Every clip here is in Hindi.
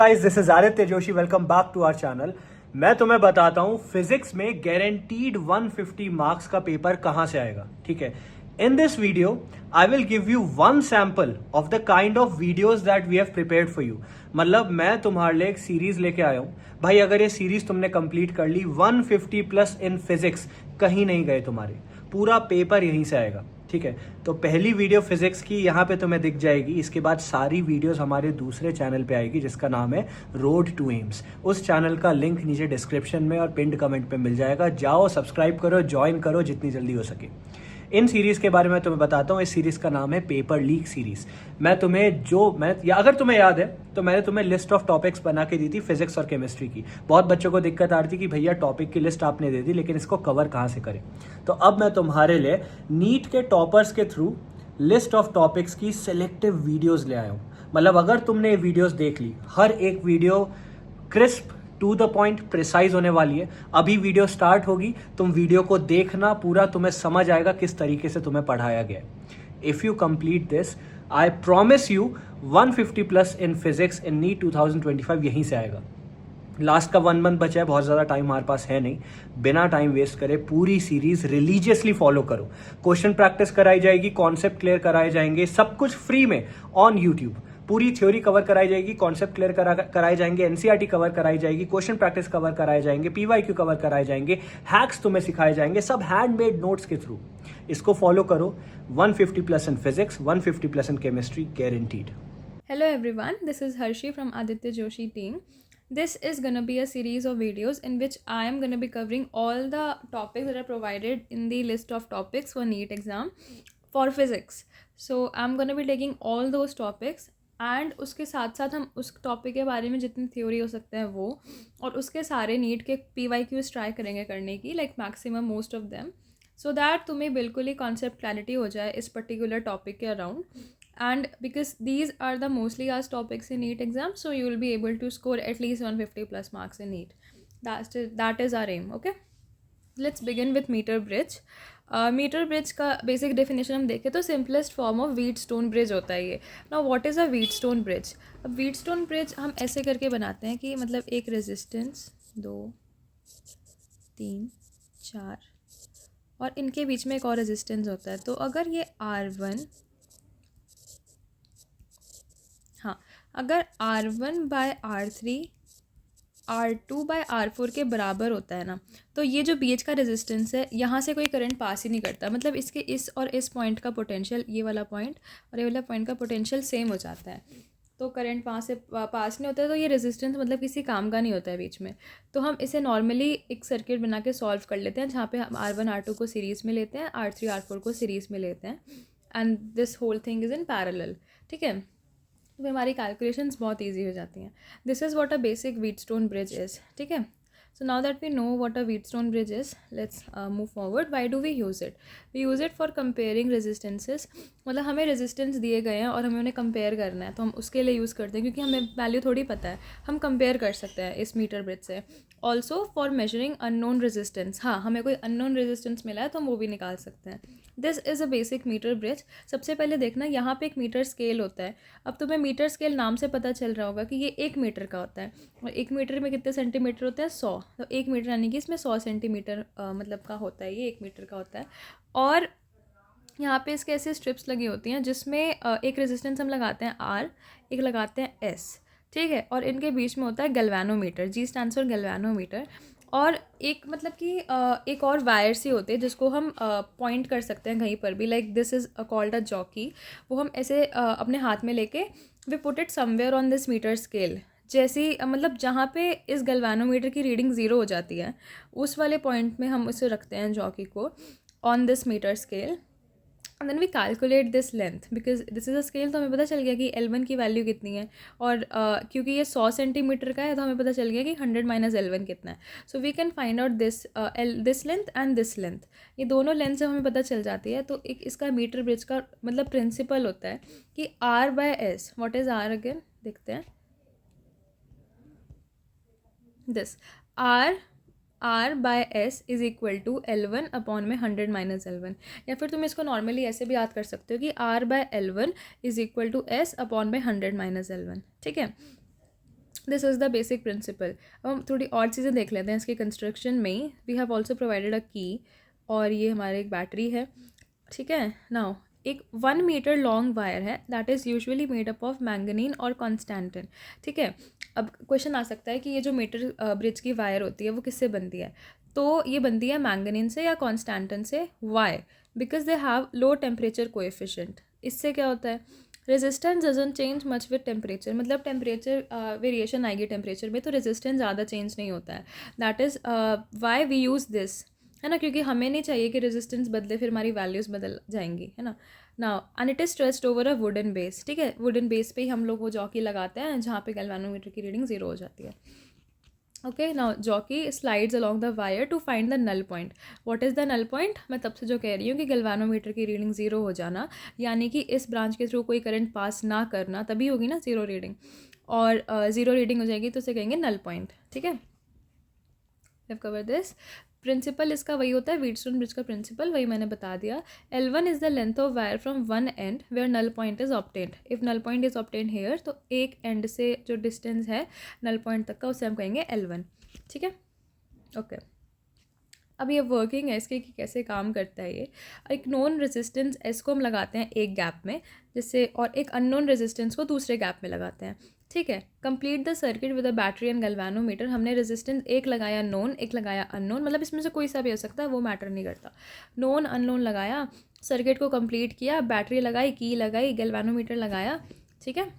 Guys, this is Aditya Joshi. Welcome back to our channel. मैं तुम्हें बताता हूँ फिजिक्स में गारंटीड 150 मार्क्स का पेपर कहाँ से आएगा। ठीक है, in this video I will give you one sample of the kind of videos that we have prepared for you. मतलब मैं तुम्हारे लिए एक सीरीज लेके आया हूँ भाई। अगर ये सीरीज तुमने कंप्लीट कर ली, 150 प्लस इन फिजिक्स, कहीं नहीं गए तुम्हारे, पूरा पेपर यहीं से आएगा। ठीक है, तो पहली वीडियो फिजिक्स की यहाँ पे तुम्हें दिख जाएगी। इसके बाद सारी वीडियोस हमारे दूसरे चैनल पे आएगी जिसका नाम है रोड टू एम्स। उस चैनल का लिंक नीचे डिस्क्रिप्शन में और पिंड कमेंट पे मिल जाएगा। जाओ, सब्सक्राइब करो, ज्वाइन करो जितनी जल्दी हो सके। इन सीरीज के बारे में तुम्हें बताता हूँ। इस सीरीज का नाम है पेपर लीक सीरीज। मैं तुम्हें या अगर तुम्हें याद है तो मैंने तुम्हें लिस्ट ऑफ टॉपिक्स बना के दी थी फिजिक्स और केमिस्ट्री की। बहुत बच्चों को दिक्कत आ रही थी कि भैया टॉपिक की लिस्ट आपने दे दी लेकिन इसको कवर कहाँ से करें। तो अब मैं तुम्हारे लिए नीट के टॉपर्स के थ्रू लिस्ट ऑफ टॉपिक्स की सिलेक्टिव वीडियोस ले आया हूँ। मतलब अगर तुमने ये वीडियोस देख ली, हर एक video crisp, to the point, precise होने वाली है। अभी वीडियो स्टार्ट होगी, तुम वीडियो को देखना पूरा, तुम्हें समझ आएगा किस तरीके से तुम्हें पढ़ाया गया है। If you complete this, I promise you 150 plus in physics in NEET 2025 यहीं से आएगा। लास्ट का 1 मंथ बचा है, बहुत ज़्यादा टाइम हमारे पास है नहीं। बिना टाइम वेस्ट करे पूरी सीरीज रिलीजियसली फॉलो करो। क्वेश्चन प्रैक्टिस कराई जाएगी, कॉन्सेप्ट क्लियर कराए जाएंगे, सब कुछ फ्री में ऑन यूट्यूब। पूरी थ्योरी कवर कराई जाएगी, कॉन्सेप्ट क्लियर कराए जाएंगे, एनसीईआरटी कवर कराई जाएगी, क्वेश्चन प्रैक्टिस कवर कराए जाएंगे, पीवाईक्यू कवर कराए जाएंगे, हैक्स तुम्हें सिखाए जाएंगे, सब हैंडमेड नोट्स के थ्रू। इसको फॉलो करो। 150 plus in physics, 150 plus in chemistry, guaranteed. Hello everyone, this is Harshi from Aditya Joshi team. This is going to be a series of videos in which I am going to be covering all the topics that are provided in the list of topics for NEET exam for physics. So I'm going to be taking all those topics and उसके साथ साथ हम उस टॉपिक के बारे में जितनी थ्योरी हो सकते हैं वो, और उसके सारे नीट के PYQs ट्राई करेंगे करने की, like maximum most of them, so that तुम्हें बिल्कुल ही कॉन्सेप्ट क्लैरिटी हो जाए इस पर्टिकुलर टॉपिक के around. And because these are the mostly asked topics in NEET exam, so you will be able to score at least 150 plus marks in NEET. That is our aim. Okay, let's begin with meter bridge. Metre bridge का बेसिक डेफिनेशन हम देखें तो simplest form of Wheatstone bridge होता है ये. Now what is a Wheatstone bridge? अब व्हीटस्टोन ब्रिज हम ऐसे करके बनाते हैं कि मतलब एक रेजिस्टेंस, 2 3 4 और इनके बीच में एक और रेजिस्टेंस होता है. तो अगर ये R1, हाँ, अगर R1/R3 R2/R4 के बराबर होता है ना, तो ये जो बीच का रेजिस्टेंस है यहाँ से कोई करंट पास ही नहीं करता. मतलब इसके इस और इस पॉइंट का पोटेंशियल, ये वाला पॉइंट और ये वाला पॉइंट का पोटेंशियल सेम हो जाता है, तो करंट वहाँ से पास नहीं होता है. तो ये रेजिस्टेंस मतलब किसी काम का नहीं होता है बीच में. तो हम इसे नॉर्मली एक सर्किट बना के सॉल्व कर लेते हैं जहाँ पे हम R1 R2 को सीरीज़ में लेते हैं, R3 R4 को सीरीज़ में लेते हैं, and this whole thing is in parallel. ठीक है, तो हमारी कैलकुलेशंस बहुत ईजी हो जाती हैं. This is what a basic Wheatstone bridge is. ठीक है, so now that we know what a wheatstone bridge is, let's move forward. Why do we use it? We use it for comparing resistances. मतलब हमें रेजिस्टेंस दिए गए हैं और हमें उन्हें कंपेयर करना है, तो हम उसके लिए यूज़ करते हैं क्योंकि हमें वैल्यू थोड़ी पता है, हम कंपेयर कर सकते हैं इस मीटर ब्रिज से. Also for measuring unknown resistance, हाँ, हमें कोई अननोन रेजिस्टेंस मिला है तो हम वो भी निकाल सकते हैं. This is a basic metre bridge. सबसे पहले देखना, यहाँ पे एक मीटर स्केल होता है. अब तुम्हें मीटर स्केल नाम से पता चल रहा होगा कि ये 1 मीटर का होता है, और 1 मीटर में कितने सेंटीमीटर होते हैं? 100. तो 1 मीटर यानी कि इसमें 100 सेंटीमीटर मतलब का होता है, ये 1 मीटर का होता है. और यहाँ पे इसके ऐसे स्ट्रिप्स लगी होती हैं जिसमें एक रेजिस्टेंस हम लगाते हैं R, एक लगाते हैं S. ठीक है, और इनके बीच में होता है galvanometer. G stands for galvanometer. और एक मतलब कि एक और वायर सी होती है जिसको हम पॉइंट कर सकते हैं कहीं पर भी, like this is called a jockey. वो हम ऐसे अपने हाथ में लेके we put it somewhere on this metre scale. जैसी मतलब जहाँ पे इस गैल्वेनोमीटर की रीडिंग 0 हो जाती है, उस वाले पॉइंट में हम उसे रखते हैं जॉकी को on this metre scale. And then we calculate this length, because this is a scale. तो हमें पता चल गया कि L1 की वैल्यू कितनी है, और क्योंकि ये 100 सेंटीमीटर का है तो हमें पता चल गया कि 100 माइनस L1 कितना है. So we can find out this length and this length. ये दोनों लेंथ से हमें पता चल जाती है. तो एक इसका मीटर ब्रिज का मतलब प्रिंसिपल होता है कि R/S. What is R again? देखते हैं. This R/S is equal to L1 upon में 100 माइनस L1. या फिर तुम इसको नॉर्मली ऐसे भी याद कर सकते हो कि R/L1 is equal to S upon में 100 माइनस L1. ठीक है, this is the basic principle. अब हम थोड़ी और चीज़ें देख लेते हैं इसके कंस्ट्रक्शन में। We have also provided a key, और ये हमारे एक बैटरी है, ठीक है। नाउ एक 1 मीटर लॉन्ग वायर है that is usually made up of manganin और कॉन्स्टेंटिन, ठीक है। अब क्वेश्चन आ सकता है कि ये जो मीटर ब्रिज की वायर होती है वो किससे बनती है, तो ये बनती है मैंगनीन से या कॉन्स्टेंटिन से। Why? Because they have low temperature coefficient. इससे क्या होता है, resistance doesn't change much with temperature, मतलब टेम्परेचर वेरिएशन आएगी टेम्परेचर में तो रेजिस्टेंस ज़्यादा चेंज नहीं होता है। That is why we use this, है ना, क्योंकि हमें नहीं चाहिए कि रेजिस्टेंस बदले फिर हमारी वैल्यूज़ बदल जाएंगी, है ना। Now and it is stressed over a wooden base, ठीक है। वुडन बेस पे ही हम लोग वो जॉकी लगाते हैं जहाँ पे गैल्वेनोमीटर की रीडिंग 0 हो जाती है। Okay, now jockey slides along the wire to find the null point. What is the null point? मैं तब से जो कह रही हूँ कि गैल्वेनोमीटर की रीडिंग 0 हो जाना, यानी कि इस ब्रांच के थ्रू कोई करंट पास ना करना, तभी होगी ना 0 रीडिंग। और 0 रीडिंग हो जाएगी तो उसे कहेंगे नल पॉइंट, ठीक है। Have cover this. प्रिंसिपल इसका वही होता है, व्हीटस्टोन ब्रिज का प्रिंसिपल, वही मैंने बता दिया। L1 is the length of wire from one end where null point is obtained. If null point is obtained here, तो एक एंड से जो डिस्टेंस है नल पॉइंट तक का उसे हम कहेंगे L1, ठीक है। ओके, अब ये वर्किंग है इसकी कि कैसे काम करता है ये। एक नोन रेजिस्टेंस एस को हम लगाते हैं एक गैप में, जिससे, और एक अननोन रेजिस्टेंस को दूसरे गैप में लगाते हैं, ठीक है। Complete the circuit with a battery and galvanometer. हमने रेजिस्टेंस एक लगाया नोन, एक लगाया अननोन, मतलब इसमें से कोई सा भी हो सकता है, वो मैटर नहीं करता। नोन अननोन लगाया, सर्किट को कंप्लीट किया, बैटरी लगाई, की लगाई, गैल्वेनोमीटर लगाया, ठीक है।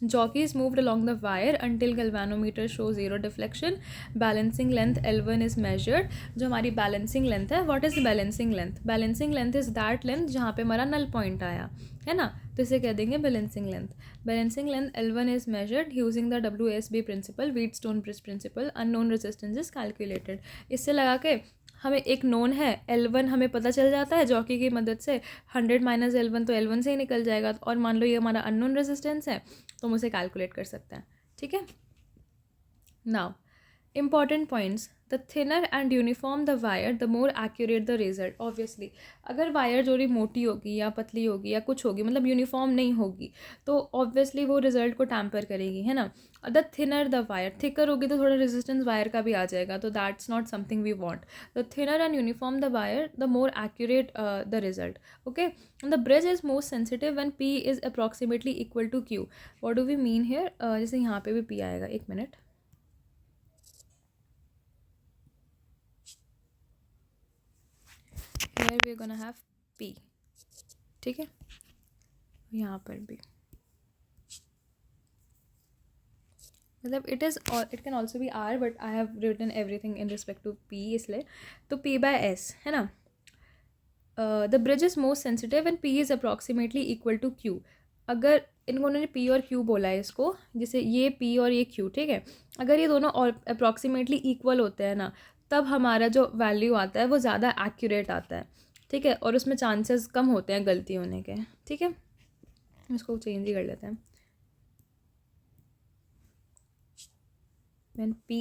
Jockey is moved along the wire until galvanometer shows 0 deflection. Balancing length L1 is measured. जो हमारी balancing length है, what is the balancing length? Balancing length is that length जहाँ पे हमारा null point आया, है ना, तो इसे कह देंगे balancing length. Balancing length L1 is measured using the WSB principle, Wheatstone bridge principle. Unknown resistance is calculated. इससे लगा के हमें एक नोन है L1 हमें पता चल जाता है जॉकी की मदद से। 100 माइनस L1 तो L1 से ही निकल जाएगा, और मान लो ये हमारा अननोन रेजिस्टेंस है तो हम उसे कैलकुलेट कर सकते हैं, ठीक है। Now important points, the thinner and uniform the wire the more accurate the result. Obviously अगर वायर जो मोटी होगी या पतली होगी या कुछ होगी, मतलब यूनिफॉर्म नहीं होगी, तो ऑब्वियसली वो रिजल्ट को टैम्पर करेगी, है ना। The thinner the wire, thicker होगी तो थोड़ा रेजिस्टेंस वायर का भी आ जाएगा, तो that's not something we want. The thinner and uniform the wire the more accurate the result. Okay, the bridge is most sensitive when P is approximately equal to Q। What do we mean here? जैसे यहाँ पे भी P आएगा, एक minute, here we are gonna have P, ठीक है, यहाँ पर भी, मतलब इट इज़, और it can also be R, but I have written everything in respect to P, इसलिए तो P/S, है ना। The bridge is most sensitive and P is approximately equal to Q। अगर इन्होंने P और Q बोला है इसको, जैसे ये P और ये Q, ठीक है, अगर ये दोनों और अप्रॉक्सीमेटली इक्वल होते हैं ना, तब हमारा जो वैल्यू आता है वो ज़्यादा एक्यूरेट आता है, ठीक है, और उसमें चांसेस कम होते हैं गलती होने के, ठीक है। इसको चेंज ही कर लेते हैं। when P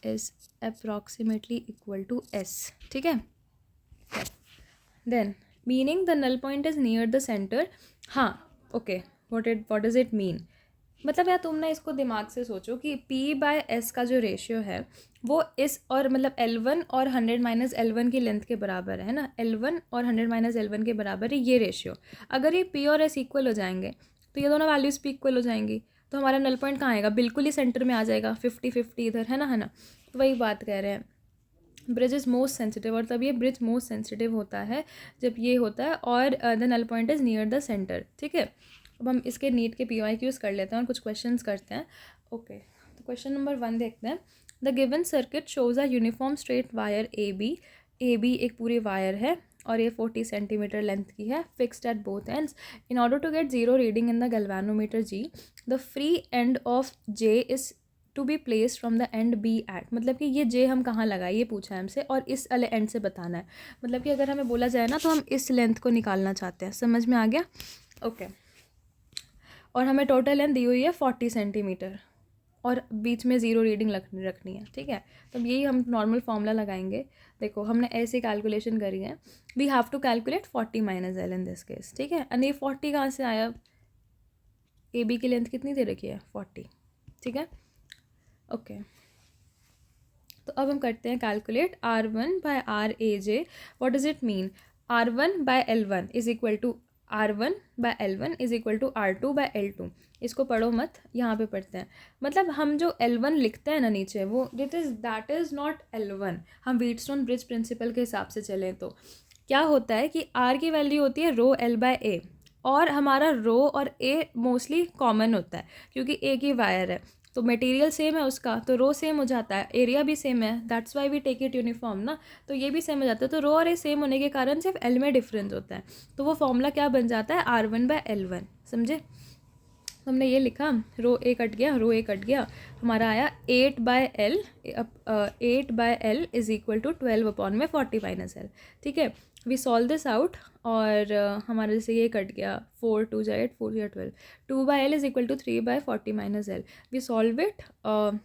is approximately equal to S, ठीक है। then meaning the null point is near the center। हाँ, okay, what does it mean? मतलब यार तुम ना इसको दिमाग से सोचो कि P/S का जो रेशियो है वो इस, और मतलब L1 और 100 माइनस L1 की लेंथ के बराबर है ना, L1 और 100 माइनस L1 के बराबर है ये रेशियो। अगर ये P और S इक्वल हो जाएंगे तो ये दोनों वैल्यूज़ P इक्वल हो जाएंगी, तो हमारा नल पॉइंट कहाँ आएगा? बिल्कुल ही सेंटर में आ जाएगा, 50-50 इधर, है ना। तो वही बात कह रहे हैं, ब्रिज इज़ मोस्ट सेंसिटिव, और तब ये ब्रिज मोस्ट सेंसिटिव होता है जब ये होता है और the null point is near the centre, ठीक है। अब हम इसके नीट के PYQs कर लेते हैं और कुछ क्वेश्चंस करते हैं। ओके, तो क्वेश्चन नंबर 1 देखते हैं। The given circuit shows a uniform straight wire AB एक पूरी वायर है और ये 40 सेंटीमीटर लेंथ की है, fixed at both ends. In order to get 0 reading in the galvanometer G, the free end of J is to be place from the end B at. मतलब कि ये J हम कहाँ लगाए ये पूछा है हमसे, और इस वाले एंड से बताना है। मतलब कि अगर हमें बोला जाए ना तो हम इस लेंथ को निकालना चाहते हैं, समझ में आ गया? ओके, और हमें टोटल लेंथ दी हुई है 40 सेंटीमीटर और बीच में 0 रीडिंग रखनी है, ठीक है। तो यही हम नॉर्मल फॉर्मूला लगाएंगे। देखो हमने ऐसे कैलकुलेशन करी है, we have to calculate 40 minus L in this case, ठीक है। एंड ये 40 कहाँ से आया? AB की लेंथ कितनी दे रखी है? 40, ठीक है, ओके। तो अब हम करते हैं calculate R1 by R A J. What does it mean? R1 by L1 is equal to R1 by L1 is equal to R2 by L2। इसको पढ़ो मत, यहाँ पे पढ़ते हैं। मतलब हम जो L1 लिखते हैं ना नीचे, वो दैट इज़ नॉट L1। हम व्हीटस्टोन ब्रिज प्रिंसिपल के हिसाब से चलें तो क्या होता है कि R की वैल्यू होती है रो L बाय ए, और हमारा रो और ए मोस्टली कॉमन होता है क्योंकि ए की वायर है, तो मटेरियल सेम है उसका, तो रो सेम हो जाता है, एरिया भी सेम है, that's why we take it uniform ना। तो ये भी सेम हो जाता है, तो रो और ए सेम होने के कारण सिर्फ एल में डिफरेंस होता है। तो वो फॉर्मूला क्या बन जाता है? R1 by L1। समझे? हमने ये लिखा, रो ए कट गया, रो ए कट गया, हमारा आया 8 by L, 8 by L is equal to 12 upon में 40 माइनस एल। ठीक है, वी सॉल्व दिस आउट, और हमारा जैसे ये कट गया, 4 2 जा 8, 4 या 12, 2 by L is equal to 3 by 40 minus L. We solve it,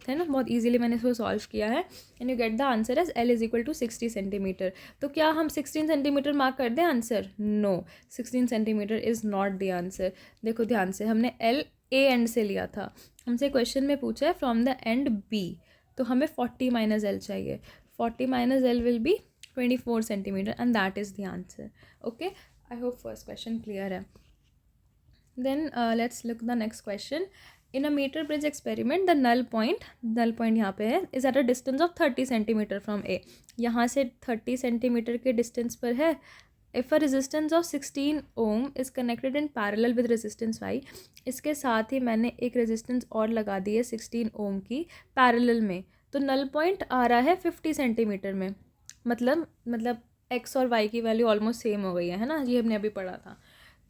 है ना, बहुत ईजिली मैंने इसको सॉल्व किया है, and you get the answer as L is equal to 60 centimetre. तो क्या हम 16 सेंटीमीटर मार्क कर दें answer? No, 16 centimetre is not the answer. देखो ध्यान से, हमने एल ए एंड से लिया था, हमसे क्वेश्चन में पूछा है फ्रॉम द एंड बी, तो हमें 40 माइनस एल चाहिए। 40 minus L will be 24 centimetre, and that is the answer. Okay, I hope first question clear है। Then let's look the next question. In a metre bridge experiment the null point यहाँ पे है, is at a distance of 30 centimetre from A. यहाँ से 30 सेंटीमीटर के डिस्टेंस पर है। If a resistance of 16 ohm is connected in parallel with resistance Y. इसके साथ ही मैंने एक रेजिस्टेंस और लगा दी है 16 ओम की पैरेलल में, तो नल पॉइंट आ रहा है 50 सेंटीमीटर में। मतलब एक्स और वाई की वैल्यू ऑलमोस्ट सेम हो गई है ना, ये हमने अभी पढ़ा था।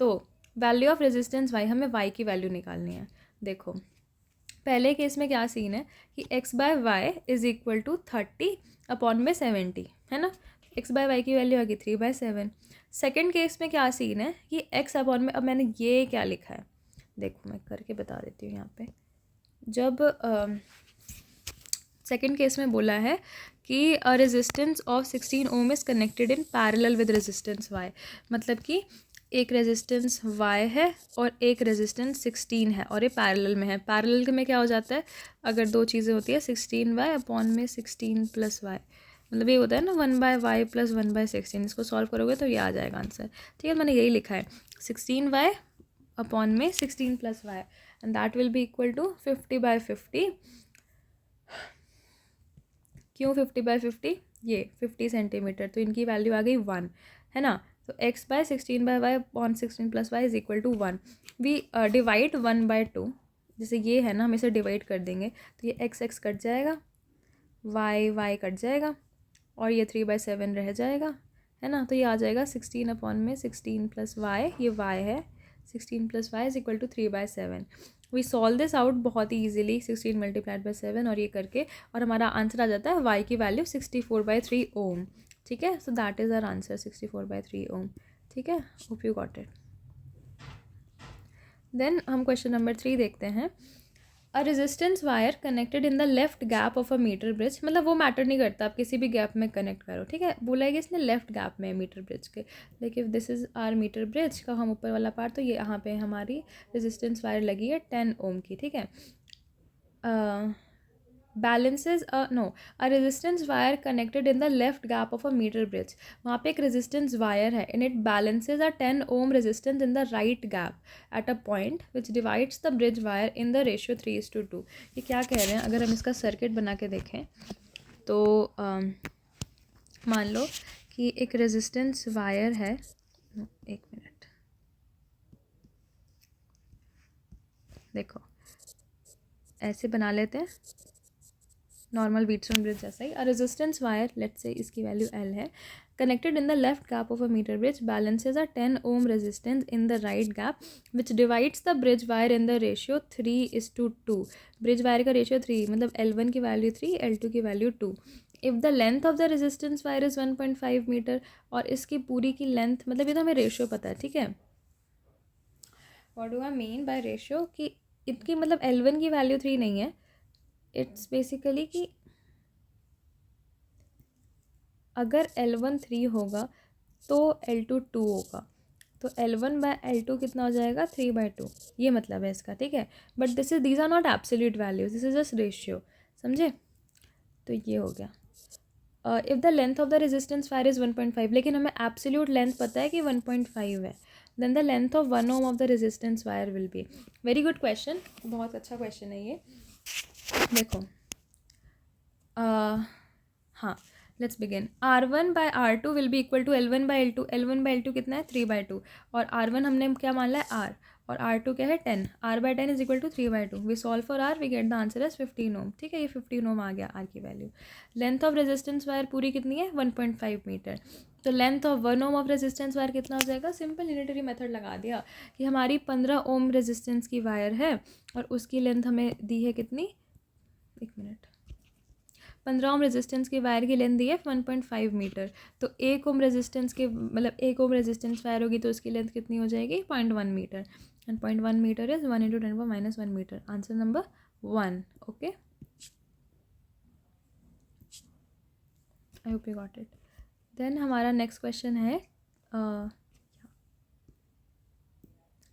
तो वैल्यू ऑफ रेजिस्टेंस वाई, हमें वाई की वैल्यू निकालनी है। देखो पहले केस में क्या सीन है कि x by Y is equal to 30 upon में 70, है ना। x बाय वाई की वैल्यू आ गई 3/7। सेकेंड केस में क्या सीन है कि x अपॉन में, अब मैंने ये क्या लिखा है, देखो मैं करके बता देती हूँ यहाँ पे। जब सेकेंड केस में बोला है कि अ resistance of 16 ohm is connected in parallel with resistance y, मतलब कि एक रेजिस्टेंस y है और एक रेजिस्टेंस 16 है, और ये पैरेलल में है। पैरेलल में क्या हो जाता है, अगर दो चीज़ें होती है 16y अपॉन में 16 प्लस वाई, मतलब ये होता है ना 1/y प्लस 1/16। इसको सॉल्व करोगे तो ये आ जाएगा आंसर। ठीक है, मैंने यही लिखा है 16y अपॉन में 16 plus Y, and that will be equal to 50/50। क्यों 50/50? ये 50 सेंटीमीटर, तो इनकी वैल्यू आ गई 1, है ना। तो x by 16/y upon 16 plus Y is equal to 1। We divide 1/2, जैसे ये है ना, हम इसे डिवाइड कर देंगे तो ये x कट जाएगा, y कट जाएगा, और ये 3/7 रह जाएगा, है ना। तो ये आ जाएगा 16 अपॉन में 16 प्लस वाई, ये y है, 16 plus Y is equal to 3/7। We solve this out बहुत ही ईजिली, 16 मल्टीप्लाइड बाई 7 और ये करके, और हमारा आंसर आ जाता है y की वैल्यू 64/3 ओम। ठीक है, so that is our answer 64/3 ohm. ठीक है, hope you got it. Then हम क्वेश्चन नंबर 3 देखते हैं। A resistance wire connected in the left gap of a metre bridge, मतलब वो मैटर नहीं करता, आप किसी भी गैप में कनेक्ट करो। ठीक है, बोला है कि इसने लेफ्ट गैप में मीटर ब्रिज के, लेकिन this is our metre bridge का हम ऊपर वाला पार्ट, तो ये यहाँ पे हमारी रेजिस्टेंस वायर लगी है 10 ओम की। ठीक है, balances a resistance wire connected in the left gap of a meter bridge। वहाँ पे एक resistance wire है, and it balances a 10 ohm resistance in the right gap at a point which divides the bridge wire in the ratio 3:2। ये क्या कह रहे हैं, अगर हम इसका सर्किट बना के देखें तो मान लो कि एक रेजिस्टेंस वायर है, एक मिनट, देखो ऐसे बना लेते हैं नॉर्मल व्हीटस्टोन ब्रिज जैसा ही। A resistance wire, let's say इसकी वैल्यू L है, connected in the left gap of a meter bridge balances a 10 ohm resistance in the right gap which divides the bridge wire in the ratio 3:2। bridge wire का रेशियो 3, मतलब L1 की वैल्यू 3, L2 की value 2। If the length of the resistance wire is 1.5 metre, और इसकी पूरी की लेंथ, मतलब ये तो हमें रेशियो पता है। ठीक है, what do I mean by ratio, कि इनकी मतलब L1 की वैल्यू 3 नहीं है, इट्स बेसिकली कि अगर L1 3 होगा तो L2 2 होगा, तो L1/L2 कितना हो जाएगा 3/2, ये मतलब है इसका, ठीक है। But these are not absolute values, this is just ratio, समझे। तो ये हो गया। If the length of the resistance wire is 1.5, लेकिन हमें एब्सोल्यूट लेंथ पता है कि 1.5 है, then the length of 1 ohm of the resistance wire will be. Very good question, बहुत अच्छा क्वेश्चन है ये। देखो हाँ, let's begin. R1/R2 will be equal to L1/L2। L1/L2 कितना है 3/2, और R1 हमने क्या मान लिया है R, और R2 क्या है 10। R/10 is equal to 3/2। We solve for R, we get the answer as 15 ohm, ठीक है। ये 15 ohm आ गया R की value. Length of resistance wire पूरी कितनी है 1.5 मीटर, तो length of 1 ohm of resistance wire कितना हो जाएगा। सिंपल यूनिटरी मेथड लगा दिया कि हमारी 15 ohm रेजिस्टेंस की वायर है और उसकी लेंथ हमें दी है कितनी, 1 मिनट, 15 ohm रेजिस्टेंस की वायर की लेंथ दी है 1.5 मीटर। तो 1 ohm रेजिस्टेंस के मतलब 1 ohm रेजिस्टेंस वायर होगी तो उसकी लेंथ कितनी हो जाएगी 0.1 metre, and 0.1 metre is 1 × 10⁻1 metre. Answer number 1। Okay, I hope you got it. Then हमारा नेक्स्ट क्वेश्चन है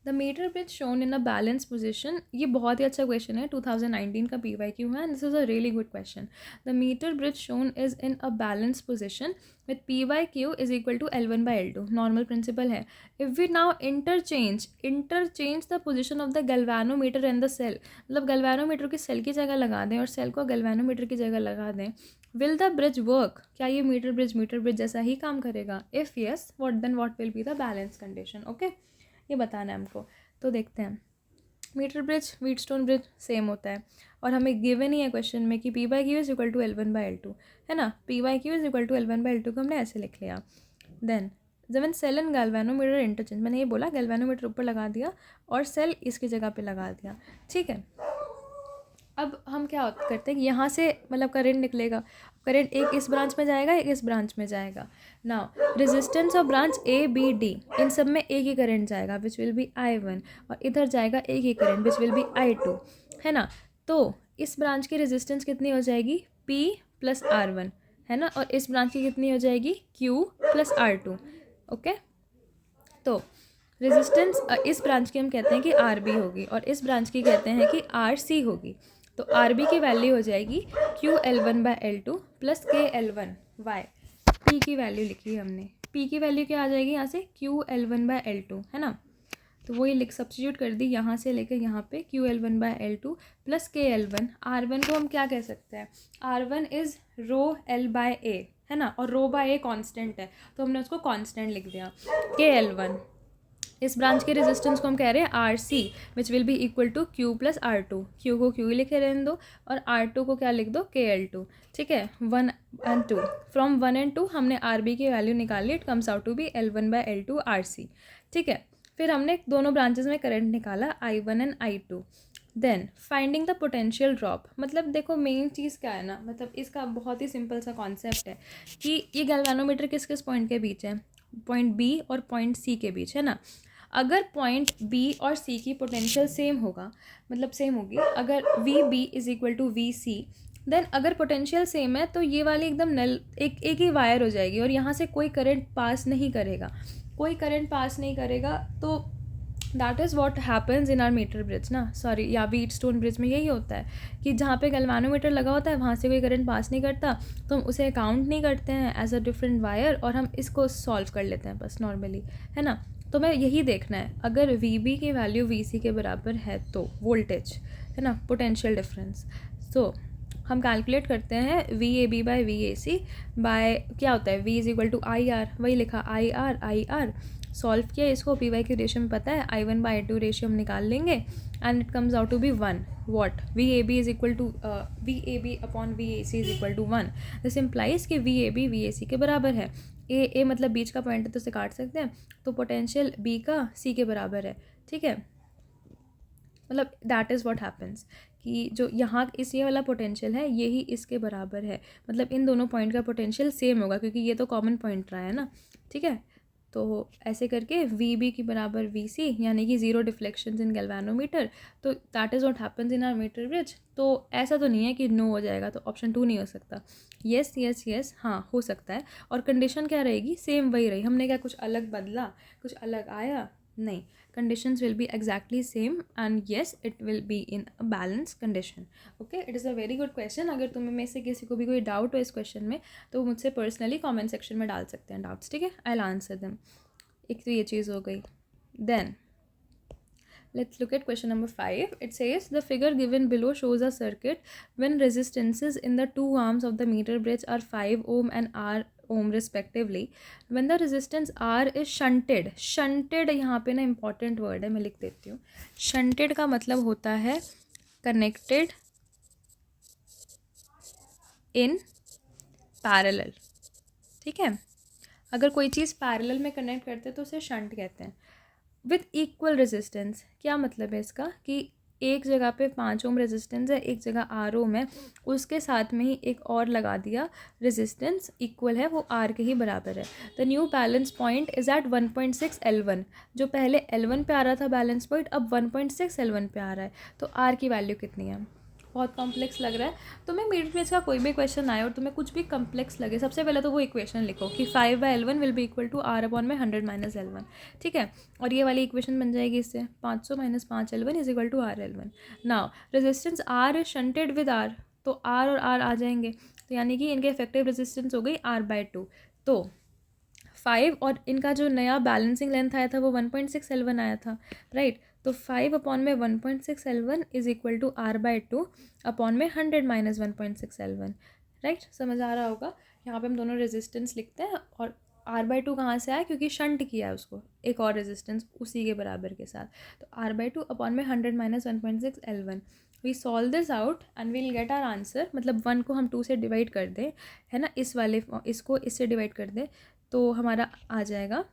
the metre bridge shown in a balance position. ये बहुत ही अच्छा क्वेश्चन है, 2019 का PYQ है, and this is a really good question. The metre bridge shown is in a balance position with P/Q is equal to L1/L2। Normal principle है। If we now interchange the position of the galvanometer and the cell, मतलब गैल्वेनोमीटर की सेल की जगह लगा दें और सेल को गैल्वेनोमीटर की जगह लगा दें, विल द ब्रिज वर्क, क्या ये मीटर ब्रिज जैसा ही काम करेगा। If yes, then what will be the balance condition. Okay, ये बताना है हमको। तो देखते हैं, metre bridge Wheatstone bridge same होता है, और हमें गिवन ही है क्वेश्चन में कि P/Q is equal to L1/L2, है ना। P/Q is equal to L1/L2 को हमने ऐसे लिख लिया। देन जब सेल एंड गैल्वेनोमीटर इंटरचेंज, मैंने ये बोला गैल्वेनोमीटर ऊपर लगा दिया और सेल इसकी जगह पे लगा दिया, ठीक है। अब हम क्या करते हैं कि यहाँ से मतलब करंट निकलेगा, करंट एक इस ब्रांच में जाएगा एक इस ब्रांच में जाएगा। Now resistance of branch A, B, D, इन सब में एक ही करंट जाएगा विच विल बी I1, और इधर जाएगा एक ही current which will be I2, है ना। तो इस ब्रांच की रेजिस्टेंस कितनी हो जाएगी P + R1, है ना, और इस ब्रांच की कितनी हो जाएगी Q + R2। ओके, तो रेजिस्टेंस इस ब्रांच की हम कहते हैं कि RB होगी और इस ब्रांच की कहते हैं कि RC होगी। तो RB की वैल्यू हो जाएगी QL1/L2 + KL1/Y। P की वैल्यू लिखी है हमने, P की वैल्यू क्या आ जाएगी यहाँ से QL1/L2, है ना। तो वही सब्स्टिट्यूट कर दी यहाँ से लेकर यहाँ पे QL1/L2 + KL1। R1 को हम क्या कह सकते हैं, R1 इज़ ρL/A, है ना, और ρ/A कांस्टेंट है तो हमने उसको कांस्टेंट लिख दिया। KL1, इस ब्रांच के रेजिस्टेंस को हम कह रहे हैं RC which will be equal to Q + R2। Q को Q लिखे रहने दो और R2 को क्या लिख दो KL2, ठीक है। 1 and 2, फ्रॉम 1 and 2 हमने RB की वैल्यू निकाली, it comes out to be L1/L2 RC, ठीक है। फिर हमने दोनों ब्रांचेस में करंट निकाला I1 and I2। Then finding the potential drop, मतलब देखो मेन चीज़ क्या है ना, मतलब इसका बहुत ही सिंपल सा कॉन्सेप्ट है कि ये गैल्वेनोमीटर किस किस पॉइंट के बीच है, पॉइंट B और पॉइंट C के बीच, है ना। अगर पॉइंट B और C की पोटेंशियल सेम होगा, मतलब सेम होगी, अगर VB is equal to VC, then अगर पोटेंशियल सेम है तो ये वाली एकदम नल एक ही वायर हो जाएगी और यहाँ से कोई करंट पास नहीं करेगा, कोई करंट पास नहीं करेगा। तो that is what happens in our metre bridge ना, सॉरी, या व्हीटस्टोन ब्रिज में यही होता है कि जहाँ पे गैल्वेनोमीटर लगा होता है वहाँ से कोई करंट पास नहीं करता, तो हम उसे काउंट नहीं करते हैं एज अ डिफरेंट वायर और हम इसको सॉल्व कर लेते हैं बस नॉर्मली, है ना। तो मैं यही देखना है, अगर VB की वैल्यू VC के बराबर है तो वोल्टेज, है ना, पोटेंशियल डिफरेंस, तो हम कैलकुलेट करते हैं VAB/VAC बाय क्या होता है V is equal to IR, वही लिखा IR सॉल्व किया इसको, PY की रेशियो में पता है I1/I2 रेशियो हम निकाल लेंगे and it comes out to be 1। What VAB is equal to VAB/VAC is equal to 1। This implies कि VAB VAC के बराबर है। A मतलब बीच का पॉइंट है तो उसे काट सकते हैं, तो पोटेंशियल B का C के बराबर है, ठीक है। मतलब दैट इज़ व्हाट हैपन्स कि जो यहाँ ये वाला पोटेंशियल है यही इसके बराबर है, मतलब इन दोनों पॉइंट का पोटेंशियल सेम होगा क्योंकि ये तो कॉमन पॉइंट रहा है ना, ठीक है। तो ऐसे करके वी बी की बराबर वी सी, यानी कि ज़ीरो डिफ्लेक्शन इन गैल्वेनोमीटर। तो that is what happens in our metre bridge. तो ऐसा तो नहीं है कि नो हो जाएगा, तो ऑप्शन 2 नहीं हो सकता। येस येस येस, हाँ हो सकता है। और कंडीशन क्या रहेगी? सेम वही रही। हमने क्या कुछ अलग बदला, कुछ अलग आया? नहीं, conditions will be exactly same and yes it will be in a balanced condition. Okay, it is a very good question. अगर तुम्हें में से किसी को भी कोई डाउट हो इस क्वेश्चन में तो वो मुझसे पर्सनली कमेंट सेक्शन में डाल सकते हैं डाउट्स, ठीक है? I will answer them. एक तो ये चीज़ हो गई। Then let's look at question number 5. It says the figure given below shows a circuit when resistances in the two arms of the meter bridge are 5 ohm and R ohm respectively. When the resistance R is shunted, shunted यहाँ पे ना important word है, मैं लिख देती हूँ। shunted का मतलब होता है connected in parallel, ठीक है? अगर कोई चीज़ पैरेलल में कनेक्ट करते हैं तो उसे शंट कहते हैं। विथ इक्वल रेजिस्टेंस, क्या मतलब है इसका? कि एक जगह पे 5 ओम रेजिस्टेंस है, एक जगह आर ओम है, उसके साथ में ही एक और लगा दिया रेजिस्टेंस इक्वल है, वो आर के ही बराबर है। The new balance point is at 1.6 L1। जो पहले L1 पे आ रहा था बैलेंस पॉइंट, अब 1.6 L1 पे आ रहा है। तो आर की वैल्यू कितनी है? बहुत कॉम्प्लेक्स लग रहा है तुम्हें मीटर ब्रिज का कोई भी क्वेश्चन आए और तुम्हें कुछ भी कॉम्प्लेक्स लगे, सबसे पहले तो वो इक्वेशन लिखो कि 5/L1 will be equal to R upon में 100 माइनस L1, ठीक है? और ये वाली इक्वेशन बन जाएगी इससे 500 minus 5L1 is equal to RL1। Now resistance R is shunted with R, तो R और R आ जाएंगे, तो यानी कि इनके इफेक्टिव रेजिस्टेंस हो गई R/2। तो 5 और इनका जो नया बैलेंसिंग लेंथ आया था वो 1.6 L1 आया था, राइट? तो 5 अपॉन में 1.6 L1 is equal to R/2 upon में 100 माइनस 1.6 L1, राइट? समझ आ रहा होगा? यहाँ पे हम दोनों रेजिस्टेंस लिखते हैं और R/2 कहाँ से आया? क्योंकि शंट किया है उसको एक और रेजिस्टेंस उसी के बराबर के साथ। तो R/2 अपॉन में 100 minus 1.6 L1। We solve this out and we'll get our answer. मतलब 1 को हम 2 से डिवाइड कर दें, है ना, इस वाले इसको इससे डिवाइड कर दें तो हमारा आ जाएगा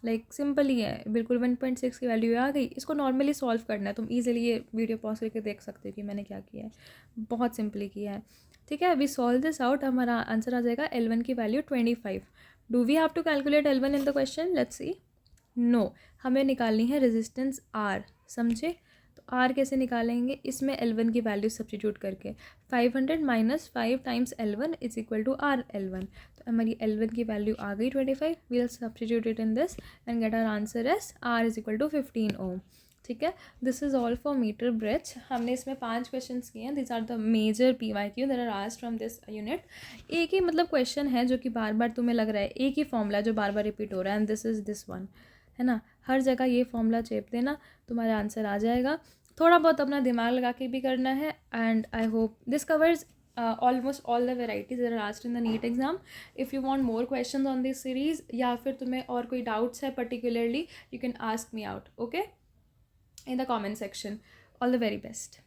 लाइक सिंपल ही है, बिल्कुल 1.6 की वैल्यू आ गई। इसको नॉर्मली सॉल्व करना है, तुम ईजिली ये वीडियो पॉज करके देख सकते हो कि मैंने क्या किया है, बहुत सिंपली किया है, ठीक है? वी सॉल्व दिस आउट, हमारा आंसर आ जाएगा L1 की value 25। Do we have to calculate L1 in the question? Let's see. No, हमें निकालनी है रेजिस्टेंस R, समझे? तो R कैसे निकालेंगे? इसमें L1 की वैल्यू सब्स्टिट्यूट करके 500 minus 5 times L1 is equal to RL1। तो हमारी L1 की वैल्यू आ गई 25। We will substitute it in this and get our answer as R is equal to 15 ohm, ठीक है? This is all for metre bridge. हमने इसमें 5 क्वेश्चंस किए हैं। These are the major PYQ that are asked from this unit. एक ही मतलब क्वेश्चन है जो कि बार बार तुम्हें लग रहा है एक ही फॉर्मूला जो बार बार रिपीट हो रहा है, and this is this one, है ना? हर जगह ये फॉर्मूला चेप देना, तुम्हारा आंसर आ जाएगा। थोड़ा बहुत अपना दिमाग लगा के भी करना है, and I hope this covers almost all the varieties that are asked in the NEET exam. If you want more questions on this series या फिर तुम्हें और कोई doubts है particularly, you can ask me out, okay, in the comment section. All the very best.